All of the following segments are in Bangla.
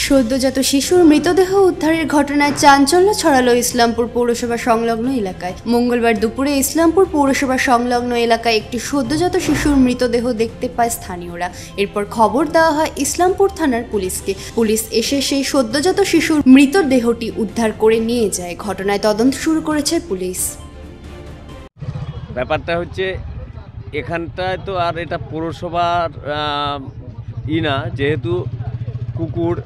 সদ্যজাত শিশুর মৃতদেহ উদ্ধারের ঘটনায় চাঞ্চল্য ছড়ালো ইসলামপুর পৌরসভা সংলগ্ন এলাকায়। মঙ্গলবার দুপুরে ইসলামপুর পৌরসভা সংলগ্ন এলাকায় একটি সদ্যজাত শিশুর মৃতদেহ দেখতে পায় স্থানীয়রা। এরপর খবর দেওয়া হয় ইসলামপুর থানার পুলিশকে। পুলিশ এসে সেই সদ্যজাত শিশুর মৃতদেহটি উদ্ধার করে নিয়ে যায়। ঘটনায় তদন্ত শুরু করেছে পুলিশ। ব্যাপারটা হচ্ছে এখানটায় তো আর এটা পৌরসভার না, যেহেতু কুকুর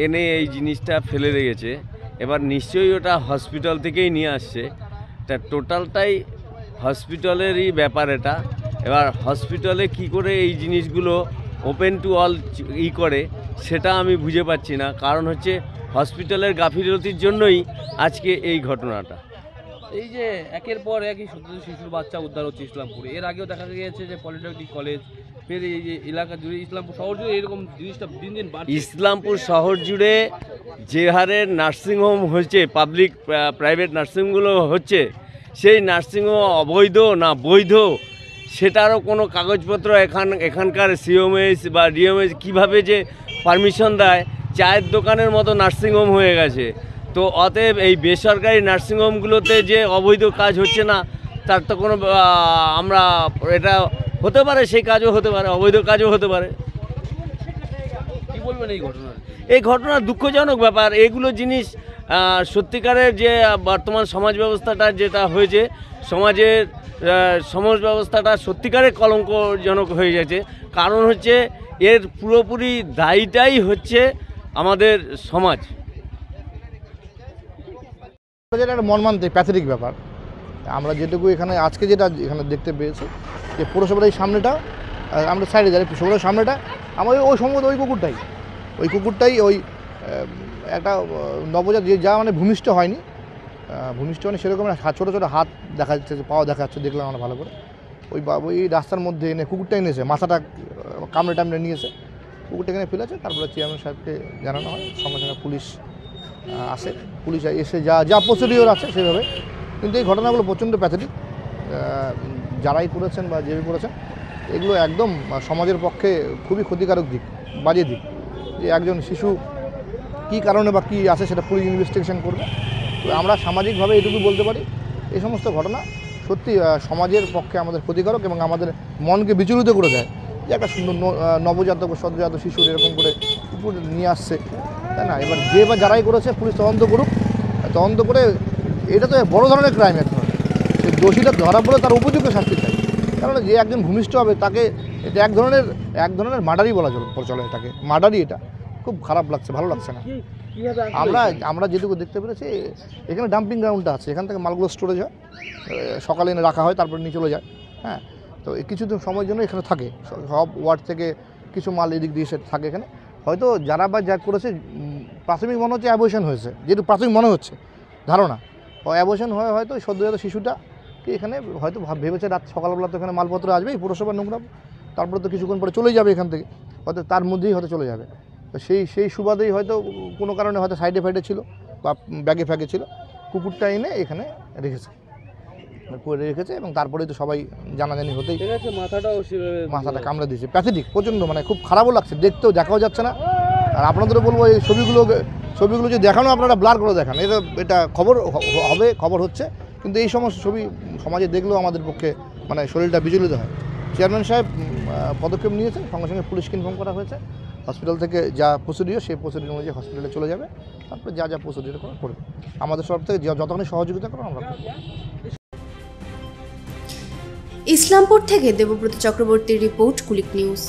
এনে এই জিনিসটা ফেলে রেখেছে, এবার নিশ্চয়ই ওটা হসপিটাল থেকেই নিয়ে আসছে। তা টোটালটাই হসপিটালেরই ব্যাপার এটা। এবার হসপিটালে কি করে এই জিনিসগুলো ওপেন টু অল করে সেটা আমি বুঝে পাচ্ছি না। কারণ হচ্ছে হসপিটালের গাফিলতির জন্যই আজকে এই ঘটনাটা। এই যে একের পর একই সদ্যজাত শিশুর বাচ্চা উদ্ধার হচ্ছে ইসলামপুরে। এর আগেও দেখা গিয়েছে যে পলিটেকনিক কলেজ, ফের এই যে এলাকা জুড়ে ইসলামপুর শহর জুড়ে এরকম জিনিসটা দিন দিন বাড়ছে। ইসলামপুর শহর জুড়ে যে হারে নার্সিংহোম হচ্ছে, পাবলিক প্রাইভেট নার্সিংহোমগুলো হচ্ছে, সেই নার্সিংহোম অবৈধ না বৈধ সেটারও কোনো কাগজপত্র এখানকার সিওমএস বা ডিএমএস কীভাবে যে পারমিশন দেয়, চায়ের দোকানের মতো নার্সিংহোম হয়ে গেছে। তো অতএব এই বেসরকারি নার্সিংহোমগুলোতে যে অবৈধ কাজ হচ্ছে না, তার তো কোনো আমরা এটা হতে পারে, সেই কাজও হতে পারে, অবৈধ কাজও হতে পারে। কি বলবেন এই ঘটনা? এই ঘটনা দুঃখজনক ব্যাপার। এগুলো জিনিস সত্যিকারের যে বর্তমান সমাজ ব্যবস্থাটা যেটা হয়েছে, সমাজ ব্যবস্থাটা সত্যিকারের কলঙ্কজনক হয়ে গেছে। কারণ হচ্ছে এর পুরোপুরি দায়ীটাই হচ্ছে আমাদের সমাজ। যেটা একটা মর্মান্তিক প্যাথেটিক ব্যাপার। আমরা যেটুকু এখানে আজকে যেটা এখানে দেখতে পেয়েছি যে পৌরসভার এই সামনেটা, আমরা সাইডে যাই, পৌরসভার সামনেটা আমাদের ওই সম্ভবত ওই কুকুরটাই ওই একটা নবজাত যা মানে ভূমিষ্ঠ হয়নি সেরকম ছোটো ছোটো হাত দেখা যাচ্ছে, পাওয়া দেখা যাচ্ছে, দেখলাম আমরা ভালো করে। ওই রাস্তার মধ্যে এনে কুকুরটা এনেছে, মাথাটা কামড়ে নিয়েছে, কুকুরটা এখানে ফেলেছে। তারপরে চেয়ারম্যান সাহেবকে জানানো হয়, সঙ্গে সঙ্গে পুলিশ আসে। পুলিশ এসে যা প্রসিডিওর আছে সেভাবে। কিন্তু এই ঘটনাগুলো প্রচণ্ড প্যাথেটিক। যারাই করেছেন বা যে করেছেন, এগুলো একদম সমাজের পক্ষে খুবই ক্ষতিকারক দিক, বাজে দিক। যে একজন শিশু কী কারণে বা কী আছে সেটা পুলিশ ইনভেস্টিগেশন করবে। তো আমরা সামাজিকভাবে এটুকু বলতে পারি, এই সমস্ত ঘটনা সত্যি সমাজের পক্ষে আমাদের ক্ষতিকারক এবং আমাদের মনকে বিচলিত করে দেয়। যে একটা সুন্দর নবজাতক বা সদ্যজাত শিশুর এরকম করে কুকুর নিয়ে আসছে, তাই না? এবার যে বা যারাই করেছে পুলিশ তদন্ত করুক, তদন্ত করে এটা তো বড় ধরনের ক্রাইম। এক ধরনের সেই দোষীটা ধরা পড়ে তার উপযুক্ত শাস্তি চাই। কারণ যে একজন ভূমিষ্ঠ হবে তাকে এটা এক ধরনের মার্ডারই বলা চলে। এটাকে মার্ডারই। এটা খুব খারাপ লাগছে, ভালো লাগছে না। আমরা যেটুকু দেখতে পেরেছি, এখানে ডাম্পিং গ্রাউন্ডটা আছে, এখান থেকে মালগুলো স্টোরেজ হয়, সকালে এনে রাখা হয়, তারপরে নিয়ে চলে যায়। হ্যাঁ, তো কিছুদিন সময়ের জন্য এখানে থাকে, সব ওয়ার্ড থেকে কিছু মাল এদিক দিয়ে থাকে এখানে। হয়তো যারা যা করেছে প্রাথমিক মনে হচ্ছে অ্যাবর্শন হয়েছে, যেহেতু প্রাথমিক মনে হচ্ছে ধারণা অ্যাবর্শন হয়ে হয়তো সদ্যজাত শিশুটা কি এখানে হয়তো ভেবেছে রাত সকালবেলা তো এখানে মালপত্র আসবে, এই পৌরসভার নোংরা, তারপরে তো কিছুক্ষণ পরে চলে যাবে এখান থেকে, হয়তো তার মধ্যেই হয়তো চলে যাবে। তো সেই সুবাদেই হয়তো কোনো কারণে হয়তো সাইডে ছিল বা ব্যাগে ছিল, কুকুরটা এনে এখানে রেখেছে এবং তারপরেই তো সবাই জানাজানি হতেই মাথাটা কামড়ে দিয়েছে। প্যাথেটিক, প্রচণ্ড, মানে খুব খারাপও লাগছে, দেখাও যাচ্ছে না। আর আপনাদেরও বলবো এই ছবিগুলো যে দেখানো, আপনারা ব্লার করে দেখান। এটা খবর হচ্ছে, কিন্তু এই সমস্ত ছবি সমাজে দেখলেও আমাদের পক্ষে মানে শরীরটা বিচলিত হয়। চেয়ারম্যান সাহেব পদক্ষেপ নিয়েছেন, সঙ্গে সঙ্গে পুলিশকে ইনফর্ম করা হয়েছে। হসপিটাল থেকে যা প্রসিডিওর, সেই প্রসিডিওর অনুযায়ী হসপিটালে চলে যাবে, তারপরে যা প্রসিডিওর করবে। আমাদের তরফ থেকে যতক্ষণ সহযোগিতা করো আমরা করব। ইসলামপুর থেকে দেবব্রত চক্রবর্তীর রিপোর্ট, কুলিক নিউজ।